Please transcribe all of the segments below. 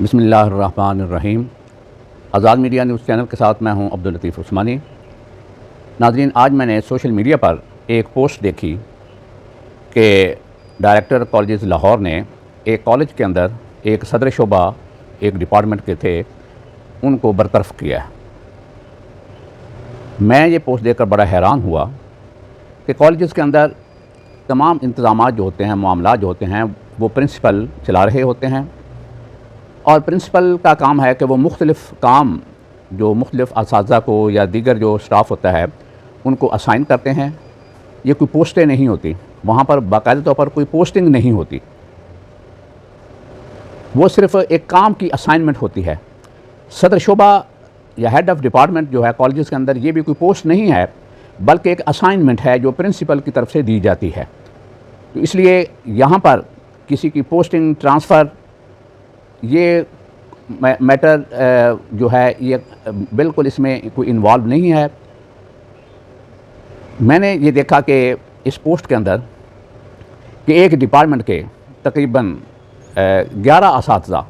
بسم اللہ الرحمن الرحیم۔ آزاد میڈیا نیوز چینل کے ساتھ میں ہوں عبداللطیف عثمانی۔ ناظرین، آج میں نے سوشل میڈیا پر ایک پوسٹ دیکھی کہ ڈائریکٹر کالجز لاہور نے ایک کالج کے اندر ایک صدر شعبہ ایک ڈپارٹمنٹ کے تھے، ان کو برطرف کیا ہے۔ میں یہ پوسٹ دیکھ کر بڑا حیران ہوا کہ کالجز کے اندر تمام انتظامات جو ہوتے ہیں، معاملات جو ہوتے ہیں، وہ پرنسپل چلا رہے ہوتے ہیں، اور پرنسپل کا کام ہے کہ وہ مختلف کام جو مختلف اساتذہ کو یا دیگر جو سٹاف ہوتا ہے ان کو اسائن کرتے ہیں۔ یہ کوئی پوسٹیں نہیں ہوتی، وہاں پر باقاعدہ طور پر کوئی پوسٹنگ نہیں ہوتی، وہ صرف ایک کام کی اسائنمنٹ ہوتی ہے۔ صدر شعبہ یا ہیڈ آف ڈپارٹمنٹ جو ہے کالجز کے اندر، یہ بھی کوئی پوسٹ نہیں ہے بلکہ ایک اسائنمنٹ ہے جو پرنسپل کی طرف سے دی جاتی ہے۔ تو اس لیے یہاں پر کسی کی پوسٹنگ، ٹرانسفر، یہ میٹر جو ہے یہ بالکل اس میں کوئی انوالو نہیں ہے۔ میں نے یہ دیکھا کہ اس پوسٹ کے اندر کہ ایک ڈپارٹمنٹ کے تقریباً 11 اساتذہ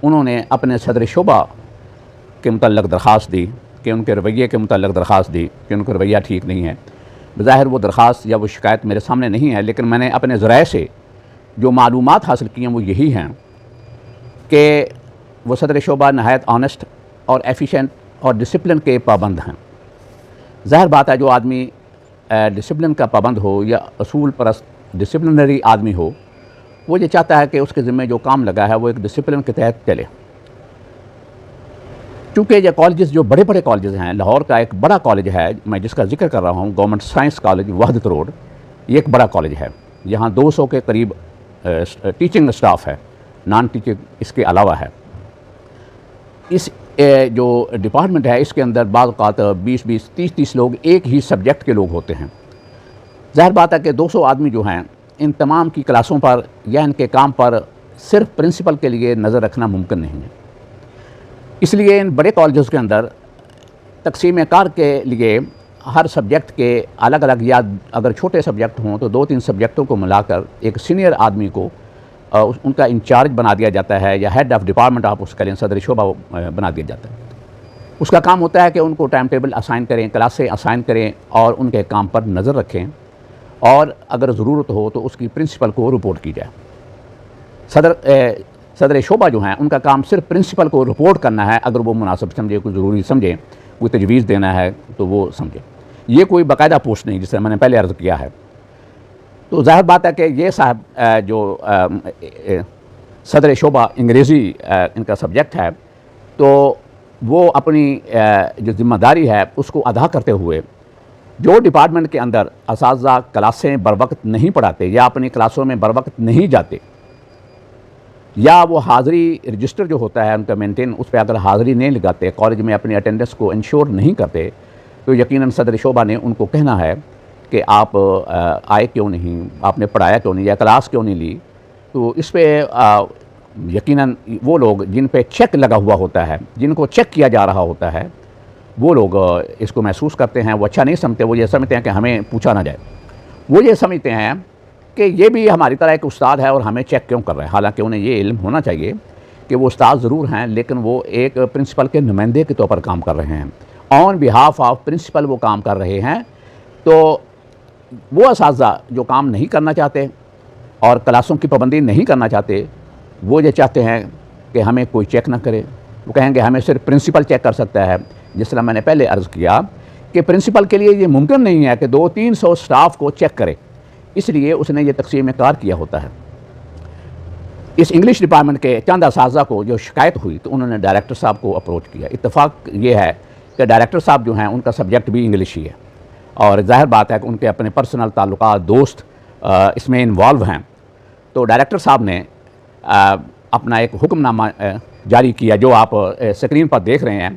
انہوں نے اپنے صدر شعبہ کے متعلق درخواست دی کہ ان کے رویے کے متعلق درخواست دی کہ ان کا رویہ ٹھیک نہیں ہے۔ بظاہر وہ درخواست یا وہ شکایت میرے سامنے نہیں ہے، لیکن میں نے اپنے ذرائع سے جو معلومات حاصل کی ہیں وہ یہی ہیں کہ وہ صدر شعبہ نہایت آنسٹ اور ایفیشینٹ اور ڈسپلن کے پابند ہیں۔ ظاہر بات ہے، جو آدمی ڈسپلن کا پابند ہو یا اصول پرست ڈسپلنری آدمی ہو، وہ یہ چاہتا ہے کہ اس کے ذمہ جو کام لگا ہے وہ ایک ڈسپلن کے تحت چلے۔ چونکہ یہ کالجز جو بڑے بڑے کالجز ہیں، لاہور کا ایک بڑا کالج ہے میں جس کا ذکر کر رہا ہوں، گورنمنٹ سائنس کالج وحدت روڈ، یہ ایک بڑا کالج ہے۔ یہاں 200 کے قریب ٹیچنگ اسٹاف ہے، نان ٹیچنگ اس کے علاوہ ہے۔ اس جو ڈپارٹمنٹ ہے اس کے اندر بعض اوقات 20-20، 30-30 لوگ ایک ہی سبجیکٹ کے لوگ ہوتے ہیں۔ ظاہر بات ہے کہ 200 آدمی جو ہیں، ان تمام کی کلاسوں پر یا ان کے کام پر صرف پرنسپل کے لیے نظر رکھنا ممکن نہیں ہے۔ اس لیے ان بڑے کالجز کے اندر تقسیم کار کے لیے ہر سبجیکٹ کے الگ الگ، یا اگر چھوٹے سبجیکٹ ہوں تو 2-3 سبجیکٹوں کو ملا کر ایک سینئر آدمی کو ان کا انچارج بنا دیا جاتا ہے، یا ہیڈ آف ڈپارٹمنٹ آپ اس کے لیے صدر شعبہ بنا دیا جاتا ہے۔ اس کا کام ہوتا ہے کہ ان کو ٹائم ٹیبل اسائن کریں، کلاسیں اسائن کریں اور ان کے کام پر نظر رکھیں، اور اگر ضرورت ہو تو اس کی پرنسپل کو رپورٹ کی جائے۔ صدر شعبہ جو ہیں ان کا کام صرف پرنسپل کو رپورٹ کرنا ہے، اگر وہ مناسب سمجھے، کوئی ضروری سمجھے، کوئی تجویز دینا ہے تو وہ سمجھے۔ یہ کوئی باقاعدہ پوسٹ نہیں، جس سے میں نے پہلے عرض کیا ہے۔ تو ظاہر بات ہے کہ یہ صاحب جو صدر شعبہ انگریزی ان کا سبجیکٹ ہے، تو وہ اپنی جو ذمہ داری ہے اس کو ادا کرتے ہوئے جو ڈپارٹمنٹ کے اندر اساتذہ کلاسیں بروقت نہیں پڑھاتے یا اپنی کلاسوں میں بروقت نہیں جاتے، یا وہ حاضری رجسٹر جو ہوتا ہے ان کا مینٹین، اس پہ اگر حاضری نہیں لگاتے، کالج میں اپنی اٹینڈنس کو انشور نہیں کرتے، تو یقیناً صدر شعبہ نے ان کو کہنا ہے کہ آپ آئے کیوں نہیں، آپ نے پڑھایا کیوں نہیں، یا کلاس کیوں نہیں لی۔ تو اس پہ یقیناً وہ لوگ جن پہ چیک لگا ہوا ہوتا ہے، جن کو چیک کیا جا رہا ہوتا ہے، وہ لوگ اس کو محسوس کرتے ہیں، وہ اچھا نہیں سمجھتے، وہ یہ سمجھتے ہیں کہ ہمیں پوچھا نہ جائے۔ وہ یہ سمجھتے ہیں کہ یہ بھی ہماری طرح ایک استاد ہے اور ہمیں چیک کیوں کر رہے ہیں، حالانکہ انہیں یہ علم ہونا چاہیے کہ وہ استاد ضرور ہیں، لیکن وہ ایک پرنسپل کے نمائندے کے طور پر کام کر رہے ہیں، آن بیہاف آف پرنسپل وہ کام کر رہے ہیں۔ تو وہ اساتذہ جو کام نہیں کرنا چاہتے اور کلاسوں کی پابندی نہیں کرنا چاہتے، وہ یہ چاہتے ہیں کہ ہمیں کوئی چیک نہ کرے، وہ کہیں گے ہمیں صرف پرنسپل چیک کر سکتا ہے۔ جس طرح میں نے پہلے عرض کیا کہ پرنسپل کے لیے یہ ممکن نہیں ہے کہ 200-300 سٹاف کو چیک کرے، اس لیے اس نے یہ تقسیم کار کیا ہوتا ہے۔ اس انگلش ڈپارٹمنٹ کے چند اساتذہ کو جو شکایت ہوئی تو انہوں نے ڈائریکٹر صاحب کو اپروچ کیا۔ اتفاق یہ ہے کہ ڈائریکٹر صاحب جو ہیں ان کا سبجیکٹ بھی انگلش ہی ہے، اور ظاہر بات ہے کہ ان کے اپنے پرسنل تعلقات، دوست اس میں انوالو ہیں۔ تو ڈائریکٹر صاحب نے اپنا ایک حکم نامہ جاری کیا، جو آپ اسکرین پر دیکھ رہے ہیں،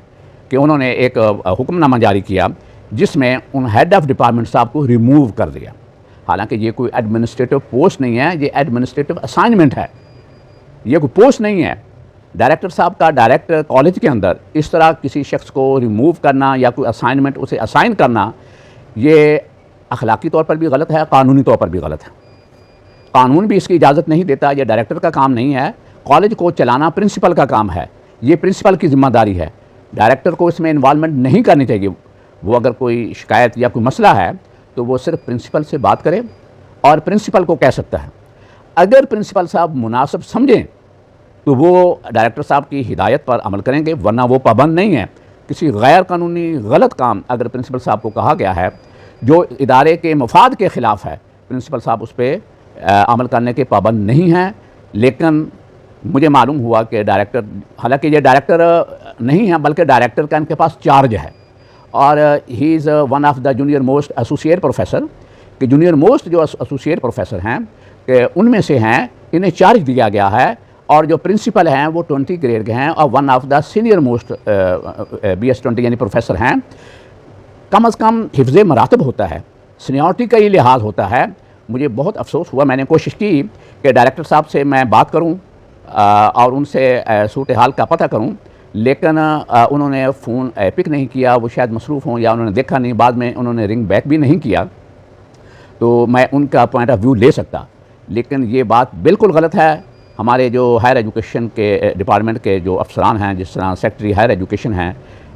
کہ انہوں نے ایک حکم نامہ جاری کیا جس میں ان ہیڈ آف ڈپارٹمنٹ صاحب کو ریموو کر دیا۔ حالانکہ یہ کوئی ایڈمنسٹریٹو پوسٹ نہیں ہے، یہ ایڈمنسٹریٹو اسائنمنٹ ہے، یہ کوئی پوسٹ نہیں ہے۔ ڈائریکٹر صاحب کا ڈائریکٹر کالج کے اندر اس طرح کسی شخص کو ریموو کرنا یا کوئی اسائنمنٹ اسے اسائن کرنا، یہ اخلاقی طور پر بھی غلط ہے، قانونی طور پر بھی غلط ہے۔ قانون بھی اس کی اجازت نہیں دیتا، یہ ڈائریکٹر کا کام نہیں ہے، کالج کو چلانا پرنسپل کا کام ہے، یہ پرنسپل کی ذمہ داری ہے، ڈائریکٹر کو اس میں انوالومنٹ نہیں کرنی چاہیے۔ وہ اگر کوئی شکایت یا کوئی مسئلہ ہے تو وہ صرف پرنسپل سے بات کرے اور پرنسپل کو کہہ سکتا ہے۔ اگر پرنسپل صاحب مناسب سمجھیں تو وہ ڈائریکٹر صاحب کی ہدایت پر عمل کریں گے، ورنہ وہ پابند نہیں ہے۔ کسی غیر قانونی غلط کام اگر پرنسپل صاحب کو کہا گیا ہے جو ادارے کے مفاد کے خلاف ہے، پرنسپل صاحب اس پہ عمل کرنے کے پابند نہیں ہیں۔ لیکن مجھے معلوم ہوا کہ ڈائریکٹر، حالانکہ یہ ڈائریکٹر نہیں ہے بلکہ ڈائریکٹر کا ان کے پاس چارج ہے، اور he is one of the junior most associate professor, کہ جونیئر موسٹ جو ایسوسیٹ پروفیسر ہیں کہ ان میں سے ہیں، انہیں چارج دیا گیا ہے، اور جو پرنسپل ہیں وہ 20 گریڈ کے ہیں اور one of the senior most BS20 یعنی پروفیسر ہیں۔ کم از کم حفظ مراتب ہوتا ہے، سینیورٹی کا یہ لحاظ ہوتا ہے۔ مجھے بہت افسوس ہوا، میں نے کوشش کی کہ ڈائریکٹر صاحب سے میں بات کروں اور ان سے صورتحال کا پتہ کروں، لیکن انہوں نے فون پک نہیں کیا، وہ شاید مصروف ہوں یا انہوں نے دیکھا نہیں، بعد میں انہوں نے رنگ بیک بھی نہیں کیا، تو میں ان کا پوائنٹ آف ویو لے سکتا۔ لیکن یہ بات بالکل غلط ہے۔ ہمارے جو ہائر ایجوکیشن کے ڈپارٹمنٹ کے جو افسران ہیں، جس طرح سیکٹری ہائر ایجوکیشن ہیں،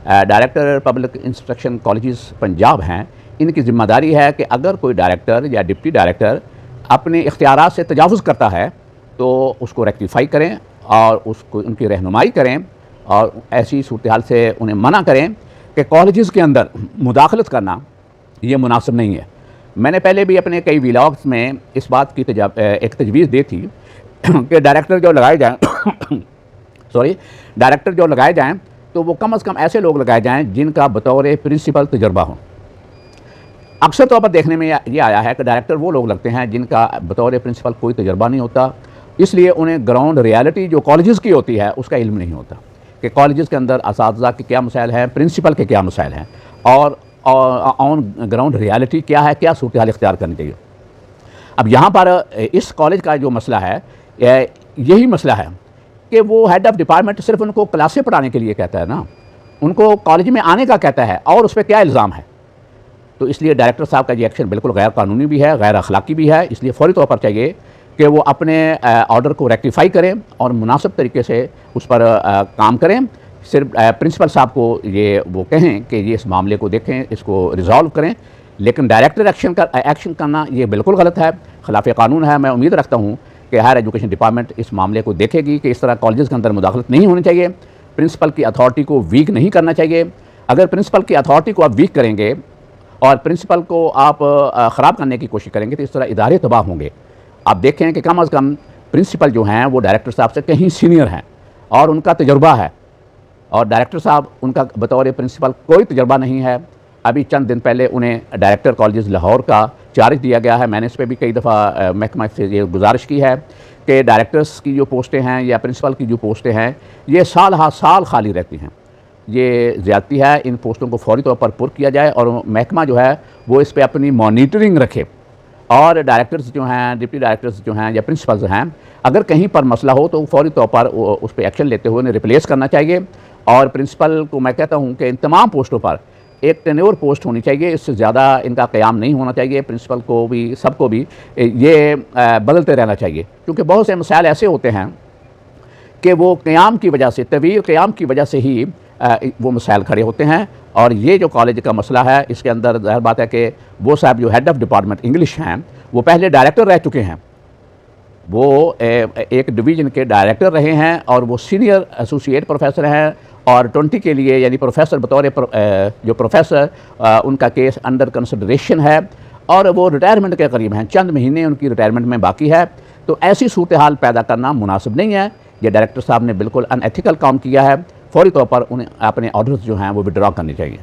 director public instruction colleges Punjab ہیں، ان کی ذمہ داری ہے کہ اگر کوئی ڈائریکٹر یا ڈپٹی ڈائریکٹر اپنے اختیارات سے تجاوز کرتا ہے تو اس کو ریکٹیفائی کریں اور اس کو ان کی رہنمائی کریں، اور ایسی صورتحال سے انہیں منع کریں کہ کالجز کے اندر مداخلت کرنا یہ مناسب نہیں ہے۔ میں نے پہلے بھی اپنے کئی ویلاگز میں اس بات کی ایک تجویز دی تھی کہ ڈائریکٹر جو لگائے جائیں تو وہ کم از کم ایسے لوگ لگائے جائیں جن کا بطور پرنسپل تجربہ ہو۔ اکثر طور پر دیکھنے میں یہ آیا ہے کہ ڈائریکٹر وہ لوگ لگتے ہیں جن کا بطور پرنسپل کوئی تجربہ نہیں ہوتا، اس لیے انہیں گراؤنڈ ریالٹی جو کالجز کی ہوتی ہے اس کا علم نہیں ہوتا کہ کالجز کے اندر اساتذہ کے کیا مسائل ہیں، پرنسپل کے کیا مسائل ہیں، اور آن گراؤنڈ ریالٹی کیا ہے، کیا صورتحال اختیار کرنی چاہیے۔ اب یہاں پر اس کالج کا جو مسئلہ ہے یہی مسئلہ ہے کہ وہ ہیڈ آف ڈپارٹمنٹ صرف ان کو کلاسیں پڑھانے کے لیے کہتا ہے نا، ان کو کالج میں آنے کا کہتا ہے، اور اس پہ کیا الزام ہے۔ تو اس لیے ڈائریکٹر صاحب کا یہ ایکشن بالکل غیر قانونی بھی ہے، غیر اخلاقی بھی ہے۔ اس لیے فوری طور پر چاہیے کہ وہ اپنے آرڈر کو ریکٹیفائی کریں اور مناسب طریقے سے اس پر کام کریں۔ صرف پرنسپل صاحب کو یہ وہ کہیں کہ یہ اس معاملے کو دیکھیں، اس کو ریزالو کریں، لیکن ڈائریکٹر ایکشن کرنا یہ بالکل غلط ہے، خلاف قانون ہے۔ میں امید رکھتا ہوں کہ ہائر ایجوکیشن ڈپارٹمنٹ اس معاملے کو دیکھے گی کہ اس طرح کالجز کے اندر مداخلت نہیں ہونی چاہیے، پرنسپل کی اتھارٹی کو ویک نہیں کرنا چاہیے۔ اگر پرنسپل کی اتھارٹی کو آپ ویک کریں گے اور پرنسپل کو آپ خراب کرنے کی کوشش کریں گے تو اس طرح ادارے تباہ ہوں گے۔ آپ دیکھیں کہ کم از کم پرنسپل جو ہیں وہ ڈائریکٹر صاحب سے کہیں سینئر ہیں اور ان کا تجربہ ہے، اور ڈائریکٹر صاحب ان کا بطور پرنسپل کوئی تجربہ نہیں ہے۔ ابھی چند دن پہلے انہیں ڈائریکٹر کالجز لاہور کا چارج دیا گیا ہے۔ میں نے اس پہ بھی کئی دفعہ محکمہ سے یہ گزارش کی ہے کہ ڈائریکٹرز کی جو پوسٹیں ہیں یا پرنسپل کی جو پوسٹیں ہیں یہ سال ہا سال خالی رہتی ہیں، یہ زیادتی ہے۔ ان پوسٹوں کو فوری طور پر پر کیا جائے اور محکمہ جو ہے وہ اس پہ اپنی مانیٹرنگ رکھے، اور ڈائریکٹرز جو ہیں، ڈپٹی ڈائریکٹرز جو ہیں یا پرنسپلز ہیں، اگر کہیں پر مسئلہ ہو تو فوری طور پر اس پہ ایکشن لیتے ہوئے انہیں ریپلیس کرنا چاہیے۔ اور پرنسپل کو میں کہتا ہوں کہ ان تمام پوسٹوں پر ایک ٹینیور پوسٹ ہونی چاہیے، اس سے زیادہ ان کا قیام نہیں ہونا چاہیے۔ پرنسپل کو بھی، سب کو بھی یہ بدلتے رہنا چاہیے، کیونکہ بہت سے مسائل ایسے ہوتے ہیں کہ وہ قیام کی وجہ سے، طویل قیام کی وجہ سے ہی وہ مسائل کھڑے ہوتے ہیں۔ اور یہ جو کالج کا مسئلہ ہے اس کے اندر ظاہر بات ہے کہ وہ صاحب جو ہیڈ آف ڈپارٹمنٹ انگلش ہیں وہ پہلے ڈائریکٹر رہ چکے ہیں، وہ ایک ڈویژن کے ڈائریکٹر رہے ہیں، اور وہ سینئر ایسوسیٹ پروفیسر ہیں، اور 20 کے لیے یعنی پروفیسر بطور جو پروفیسر ان کا کیس انڈر کنسیڈریشن ہے، اور وہ ریٹائرمنٹ کے قریب ہیں، چند مہینے ان کی ریٹائرمنٹ میں باقی ہے۔ تو ایسی صورتحال پیدا کرنا مناسب نہیں ہے۔ یہ ڈائریکٹر صاحب نے بالکل ان ایتھیکل کام کیا ہے، فوری طور پر انہیں اپنے آرڈرز جو ہیں وہ وڈرا کرنے چاہیے۔